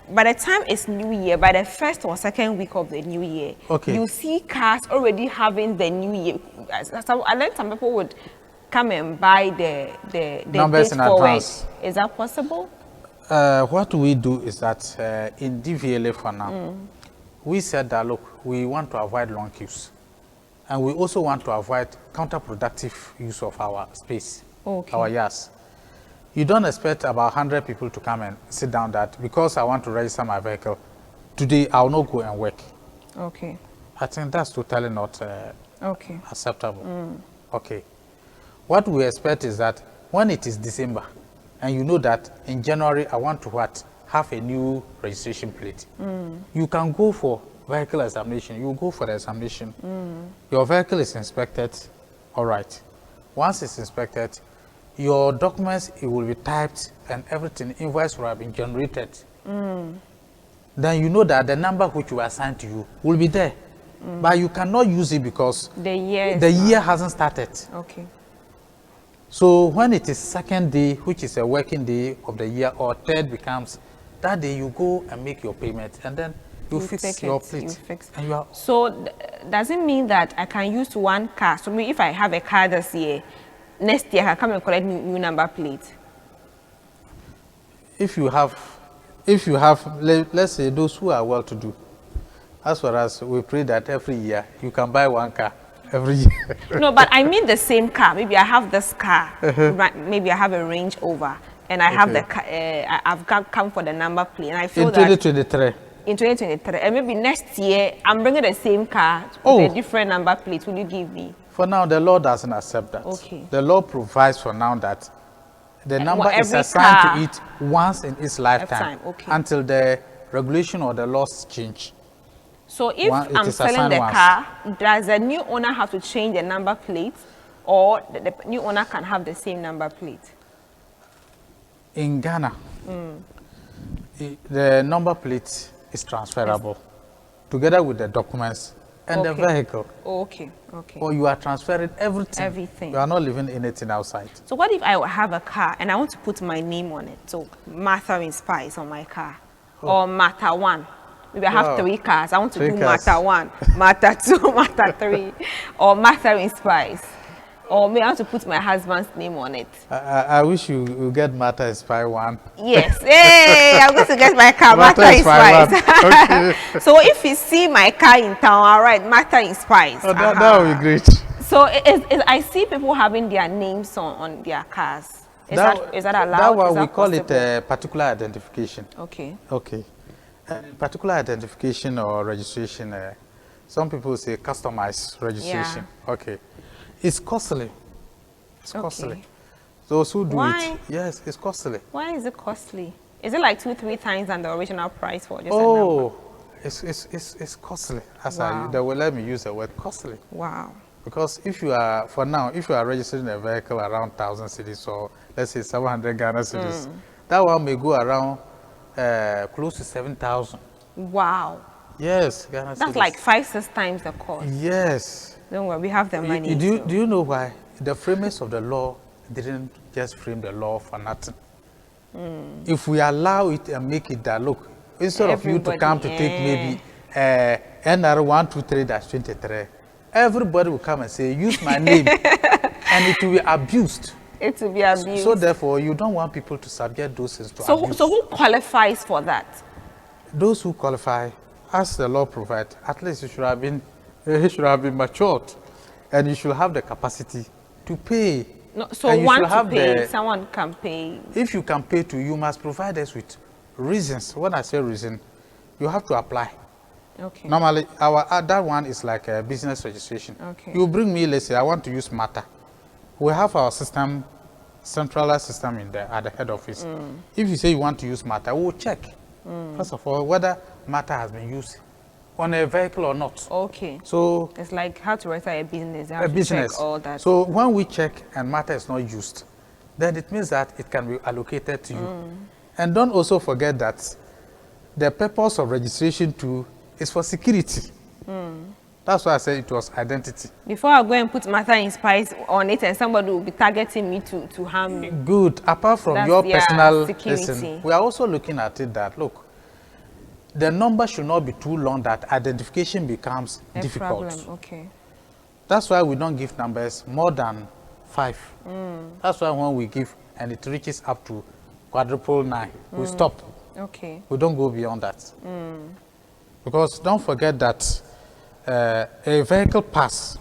by the time it's New Year, by the 1st or 2nd week of the New Year, you see cars already having the New Year. So I learned some people would come and buy the numbers in advance. Is that possible? What we do is that in DVLA for now, we said that, look, we want to avoid long queues. And we also want to avoid counterproductive use of our space, our yards. You don't expect about 100 people to come and sit down that because I want to register my vehicle, today I will not go and work. Okay. I think that's totally not acceptable. Okay. What we expect is that when it is December, and you know that in January I want to what? Have a new registration plate. You can go for vehicle examination. You go for the examination. Your vehicle is inspected. All right. Once it's inspected, your documents, it will be typed and everything, invoice will have been generated. Then you know that the number which you assigned to you will be there. But you cannot use it because the year hasn't started. Okay. So when it is second day, which is a working day of the year, or third becomes, that day you go and make your payment, and then you fix your plate. You fix. And you are, so does it mean that I can use one car? So if I have a car this year, next year I come and collect new number plate? if you have, let's say those who are well-to-do, as far as we pray that every year you can buy one car every year. No, but I mean the same car. Maybe I have this car. Right, maybe I have a Range Rover, and I have the car. I've come for the number plate, and I feel in 2023. In 2023, and maybe next year I'm bringing the same car with a different number plate. Will you give me? For now, the law doesn't accept that. Okay. The law provides for now that the number is assigned to it once in its lifetime, okay, until the regulation or the laws change. So if I'm selling the car, does the new owner have to change the number plate, or the new owner can have the same number plate? In Ghana, the number plate is transferable together with the documents and the vehicle. Okay. Or you are transferring everything. Everything. You are not leaving anything outside. So what if I have a car and I want to put my name on it? So Martha Inspires on my car, or Martha 1. Maybe I have 3 cars. I want to do Martha 1, Martha 2, Martha 3, or Martha Inspires. Or maybe I want to put my husband's name on it. I wish you get Martha Inspire 1. Yes. Hey, I'm going to get my car, Martha Inspires. Okay. So if you see my car in town, all right, Martha Inspires. Oh, that would be great. So I see people having their names on their cars. Is that allowed? That one, we call it a particular identification. Okay. Okay. Particular identification or registration, some people say customized registration. Yeah. Okay. It's costly. It's costly. Those who do it, yes, it's costly. Why is it costly? Is it like 2-3 times than the original price for just a number? It's costly. They will let me use the word costly. Wow. Because if you are, for now, if you are registering a vehicle around 1,000 cities, or let's say 700 Ghana cities, that one may go around close to 7,000. Wow. Yes, Ghana cities. That's like 5-6 times the cost. Yes. Don't worry, we have the money. Do you know why? The framers of the law didn't just frame the law for nothing. If we allow it and make it that, look, instead of you to come to take maybe NR 123-23, everybody will come and say, use my name, and it will be abused. It will be abused. So therefore, you don't want people to subject those things to abuse. So who qualifies for that? Those who qualify, as the law provides, at least you should have been matured, and you should have the capacity to pay. No, so one to pay, someone can pay. If you can pay to, you must provide us with reasons. When I say reason, you have to apply. Okay. Normally, that one is like a business registration. Okay. You bring me, let's say, I want to use Mata. We have our system, centralized system at the head office. If you say you want to use Mata, we'll check. First of all, whether Mata has been used on a vehicle or not. Okay. So it's like how to register a business. How to check all that. So when we check and Mata is not used, then it means that it can be allocated to you. And don't also forget that the purpose of registration too is for security. That's why I said it was identity. Before I go and put Martha Inspires on it and somebody will be targeting me to harm me. Good. Apart from your personal security, we are also looking at it that, look, the number should not be too long that identification becomes difficult. Problem. Okay. That's why we don't give numbers more than 5. That's why when we give and it reaches up to quadruple 9, we stop. Okay. We don't go beyond that. Because don't forget that a vehicle pass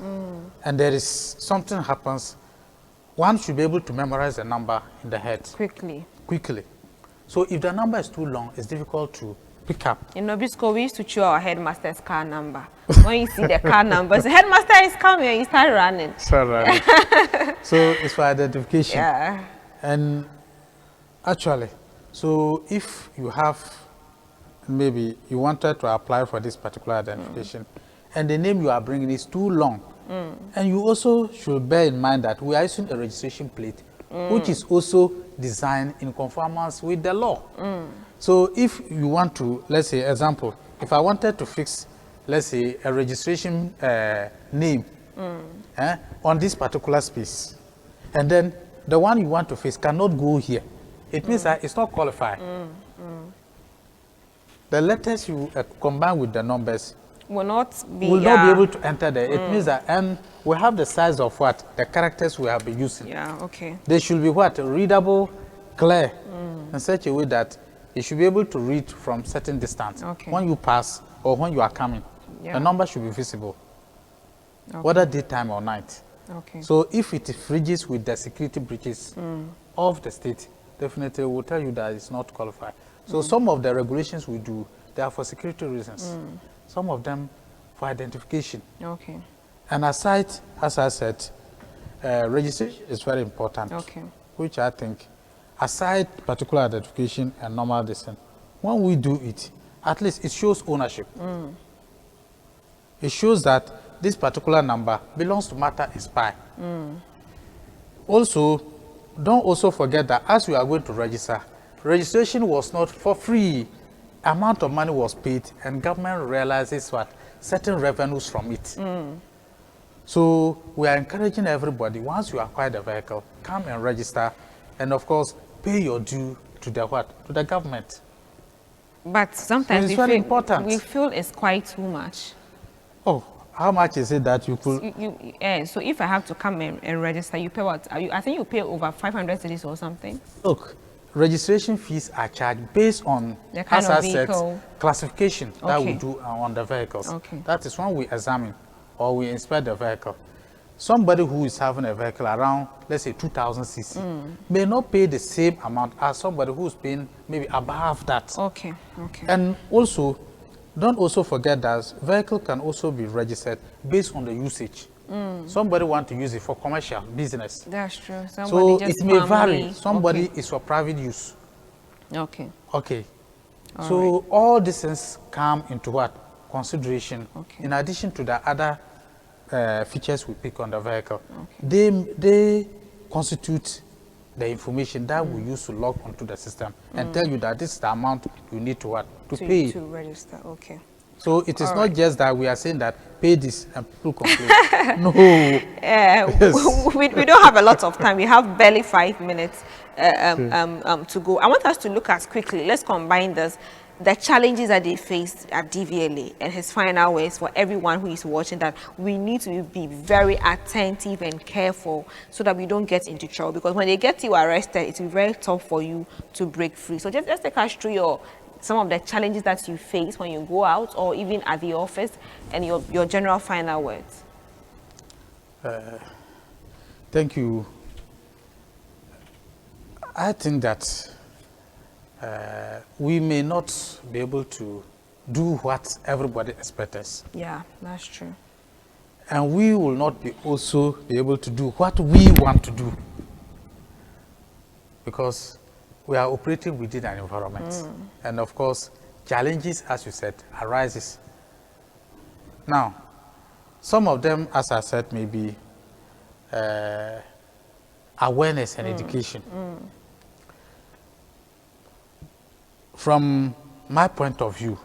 and there is something happens, one should be able to memorize the number in the head. Quickly. So if the number is too long, it's difficult to pick up. In Nobisco, we used to choose our headmaster's car number. When you see the car number, the headmaster is coming and you start running. So it's for identification. Yeah. And Actually, so if you have, maybe you wanted to apply for this particular identification, and the name you are bringing is too long, and you also should bear in mind that we are using a registration plate, which is also designed in conformance with the law. So if you want to, let's say, example, if I wanted to fix, let's say, a registration name on this particular space, and then the one you want to fix cannot go here, it means that it's not qualified. The letters you combine with the numbers will not be able to enter there. It means that, and we have the size of what the characters we have been using. Yeah, okay. They should be what? Readable, clear, in such a way that you should be able to read from certain distance. Okay. When you pass or when you are coming, Yeah. the number should be visible, Okay. whether daytime or night. Okay. So if it infringes with the security breaches of the state, definitely we'll tell you that it's not qualified. So some of the regulations we do, they are for security reasons. Some of them for identification. Okay. And aside, as I said, registration is very important. Okay. Which I think, aside particular identification and normal descent, when we do it, at least it shows ownership. It shows that this particular number belongs to Martha Spy. Also, don't also forget that as we are going to register, registration was not for free. Amount of money was paid, and government realizes what certain revenues from it. So we are encouraging everybody, once you acquire the vehicle, come and register, and of course, pay your due to the what? To the government. But sometimes So it's very important. we feel it's quite too much. Oh, how much is it that you could? So if I have to come and register, you pay what? I think you pay over 500 cedis or something. Look, registration fees are charged based on, The kind as of I said, vehicle. classification that we Okay. do on the vehicles. Okay. That is when we examine or we inspect the vehicle. Somebody who is having a vehicle around, let's say, 2,000 cc may not pay the same amount as somebody who is paying maybe above that. Okay. Okay. And also, don't also forget that vehicle can also be registered based on the usage. Somebody want to use it for commercial business. That's true. So Somebody just it may family. vary. Somebody Okay. is for private use. Okay. Okay. So all these things come into what? Consideration. Okay. In addition to the other features we pick on the vehicle. They constitute the information that we use to log onto the system and tell you that this is the amount you need to what? To pay. To register. Okay. So it is All not right. just that we are saying that pay this and people complain. No. We don't have a lot of time. We have barely 5 minutes to go. I want us to look at quickly. Let's combine this. The challenges that they faced at DVLA and his final words for everyone who is watching, that we need to be very attentive and careful so that we don't get into trouble, because when they get you arrested, it's very tough for you to break free. So just take us through some of the challenges that you face when you go out or even at the office, and your general final words. Thank you. I think that we may not be able to do what everybody expects us. Yeah, that's true. And we will not be also be able to do what we want to do, because we are operating within an environment. And of course, challenges, as you said, arises. Now, some of them, as I said, may be awareness and education. From my point of view,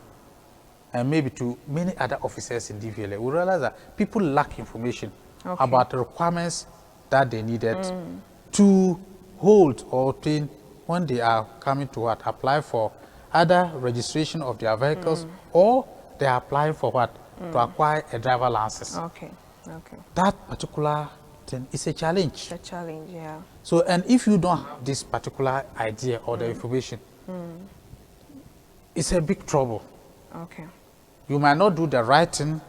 and maybe to many other officers in DVLA, we realize that people lack information about the requirements that they needed to hold or obtain when they are coming to what? Apply for either registration of their vehicles or they are applying for what? To acquire a driver license. Okay. Okay. That particular thing is a challenge. The challenge, yeah. So, and if you don't have this particular idea or the information, it's a big trouble. Okay. You might not do the right thing,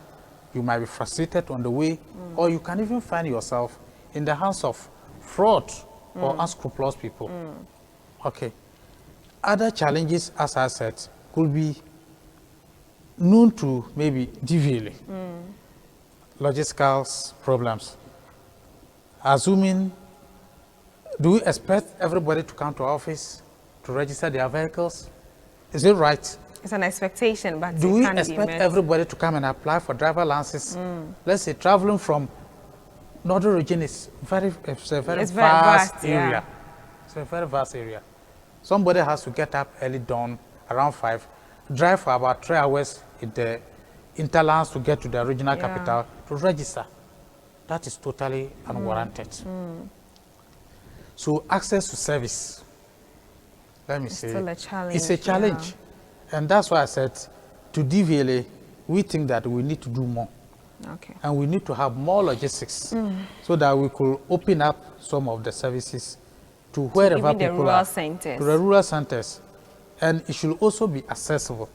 you might be frustrated on the way, or you can even find yourself in the hands of fraud or unscrupulous people. Okay. Other challenges, as I said, could be known to maybe DVLA. Logistical problems. Assuming, do we expect everybody to come to our office? to register their vehicles? Is it right? It's an expectation, but Do it we can't be expect met. everybody to come and apply for driver licenses? Let's say traveling from Northern region is it's a very It's very vast vast, area. yeah. It's a very vast area. Somebody has to get up early dawn, around 5, drive for about 3 hours in the interlands to get to the regional Yeah. capital to register. That is totally unwarranted. So access to service, let me say, still a challenge, it's a challenge. And that's why I said to DVLA, we think that we need to do more. Okay. And we need to have more logistics so that we could open up some of the services to wherever even the people rural are. centers. To the rural centers. And it should also be accessible.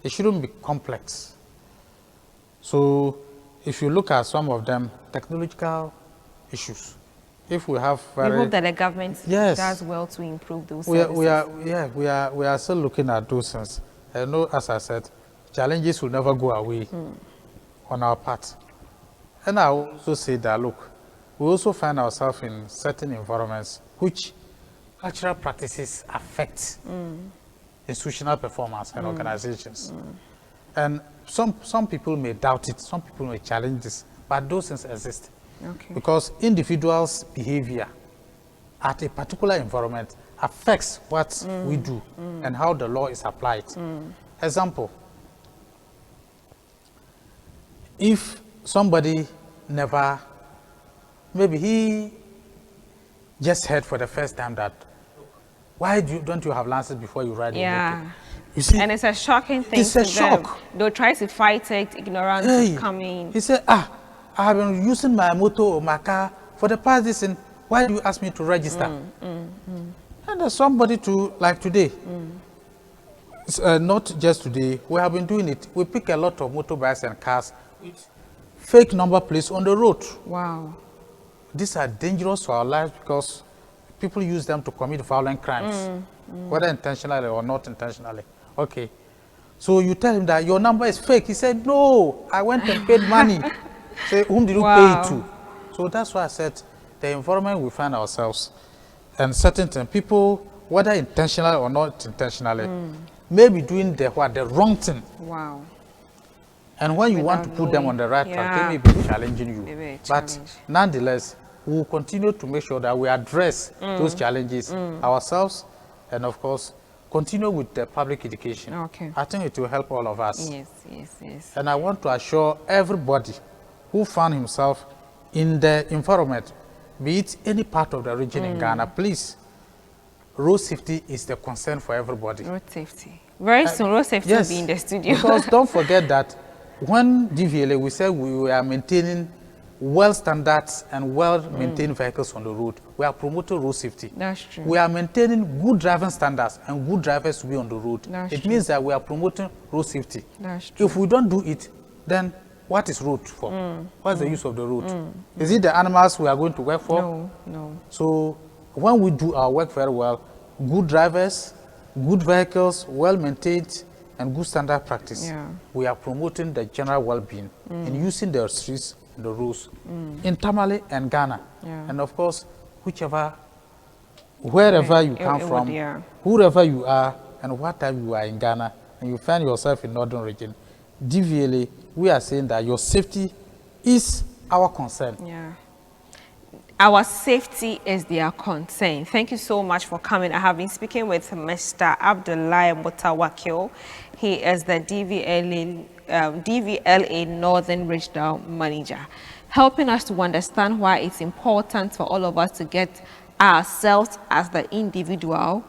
It shouldn't be complex. So if you look at some of them, technological issues, if we have We hope that the government Yes. does well to improve those we services. we are still looking at those things. I know, as I said, challenges will never go away on our part. And I also say that, look, we also find ourselves in certain environments which cultural practices affect institutional performance and organizations. And some people may doubt it, some people may challenge this, but those things exist. Okay. Because individuals' behavior at a particular environment affects what we do and how the law is applied. Example, if somebody never, maybe he just heard for the first time that, why don't you have license before you ride a motor? You see, And it's a shocking thing it's to a them. shock. They'll try to fight it, ignorance is coming. He said, I have been using my motor or my car for the past this, and why do you ask me to register? And there's somebody to, like today, not just today, we have been doing it. We pick a lot of motorbikes and cars with fake number plates on the road. Wow. These are dangerous for our lives because people use them to commit violent crimes, whether intentionally or not intentionally. Okay. So you tell him that your number is fake. He said, no, I went and paid money. Say, whom did you pay it to? So that's why I said the environment we find ourselves and certain things, people, whether intentionally or not intentionally, may be doing the wrong thing. Wow. And when you want to put them on the right track, they may be challenging you. But nonetheless, we will continue to make sure that we address those challenges ourselves and, of course, continue with the public education. Okay. I think it will help all of us. Yes, yes, yes. And I want to assure everybody who found himself in the environment, be it any part of the region in Ghana, please, road safety is the concern for everybody. Road safety. Very soon, road safety will be in the studio. Because don't forget that when DVLA, we said we are maintaining well standards and well-maintained vehicles on the road, we are promoting road safety. That's true. We are maintaining good driving standards and good drivers to be on the road. That's it true. means that we are promoting road safety. That's true. If we don't do it, then what is road for? What's the use of the road? Is it the animals we are going to work for? No, no. So when we do our work very well, good drivers, good vehicles, well-maintained, and good standard practice, we are promoting the general well-being and using the streets, the roads in Tamale and Ghana. And of course, wherever you come from, whoever you are, and what time you are in Ghana, and you find yourself in Northern region, DVLA, we are saying that your safety is our concern. Yeah. Our safety is their concern. Thank you so much for coming. I have been speaking with Mr. Abdullah Mutawakil. He is the DVLA Northern Regional Manager, helping us to understand why it's important for all of us to get ourselves as the individual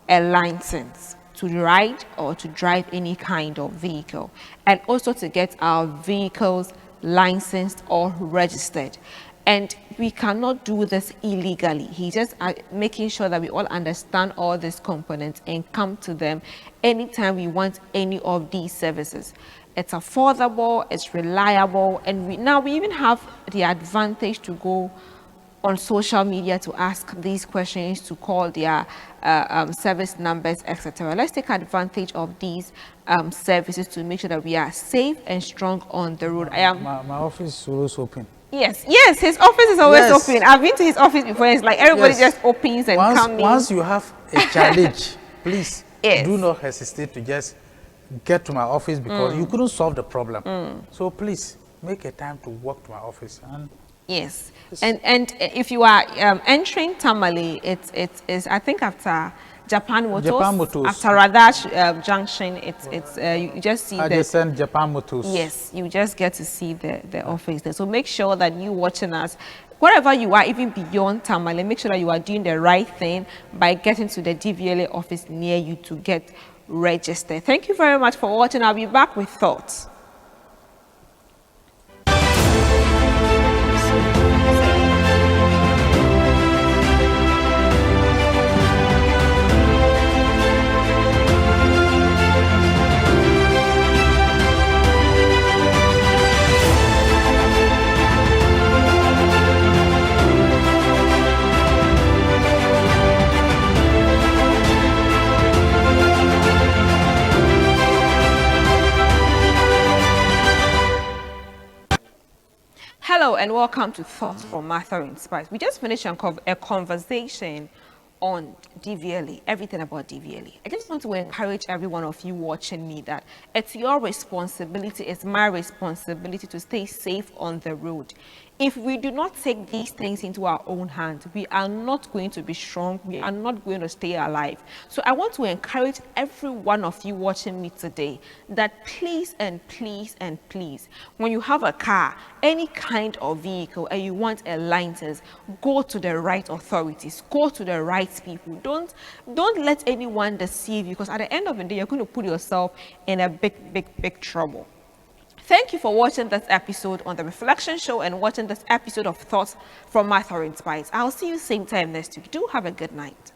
a license to ride or to drive any kind of vehicle, and also to get our vehicles licensed or registered. And we cannot do this illegally. He's just making sure that we all understand all these components and come to them anytime we want any of these services. It's affordable, it's reliable, and now we even have the advantage to go on social media to ask these questions, to call their service numbers, etc. Let's take advantage of these services to make sure that we are safe and strong on the road. My office is always open. Yes, yes, his office is always Yes. open. I've been to his office before. It's like everybody Yes. just opens and Once, comes in. once you have a challenge, please Yes. do not hesitate to just get to my office because you couldn't solve the problem. So please make a time to walk to my office. And Yes, and if you are entering Tamale, it's I think after Japan Motors, Japan Motors. after Radash Junction, it's you just see I the just send Japan Motors. yes, you just get to see the office there. So make sure that you watching us, wherever you are, even beyond Tamale, make sure that you are doing the right thing by getting to the DVLA office near you to get registered. Thank you very much for watching. I'll be back with thoughts. Hello and welcome to Thoughts from Martha Inspires. We just finished a conversation on DVLA, everything about DVLA. I just want to encourage every one of you watching me that it's your responsibility, it's my responsibility to stay safe on the road. If we do not take these things into our own hands, we are not going to be strong, we are not going to stay alive. So I want to encourage every one of you watching me today that please and please and please, when you have a car, any kind of vehicle, and you want a license, go to the right authorities, go to the right people. Don't let anyone deceive you, because at the end of the day, you're going to put yourself in a big trouble. Thank you for watching this episode on The Reflection Show and watching this episode of Thoughts from Martha Inspires. I'll see you same time next week. Do have a good night.